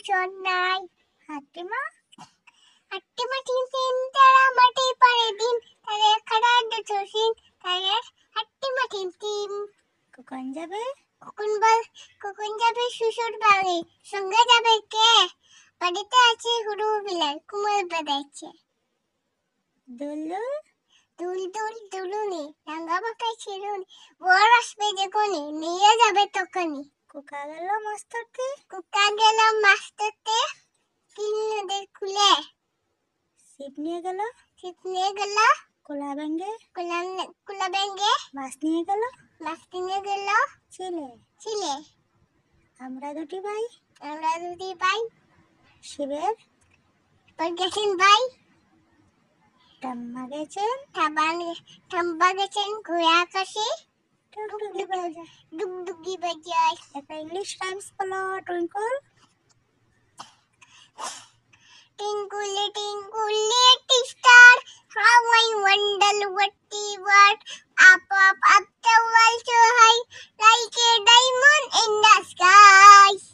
নাই হাতিমা তিন তিন তারা মাটি পারে দিন তারে খাড়া দুসিন তারে হাতিমা তিন কখন যাবে কখন যাবে শ্বশুর বাড়ি সঙ্গে যাবে কে বাড়িতে আছে হুড়ু বিলাই কুমোর বেড়াচ্ছে দুলুনি রাঙ্গা বাঁকায় ছিলুনি বর আসবে যখনই নিয়ে যাবে তখনই কুকা গেল মাছ ধরতে তিন নদের খুলে ছিপ নিয়ে গেল কোলা ব্যাঙ্গে মাছ নিয়ে গেল ছিলে আমরা দুটি ভাই শিবের পর গেছেন ভাই ঠাম্মা গেছেন ঘোড়া আকাশে ডুগডুগি বাজায় একটা ইংলিশ রাইমস বলো twinkle Twinkle little star, how I wonder what you are. Up the world so high, like a diamond in the sky.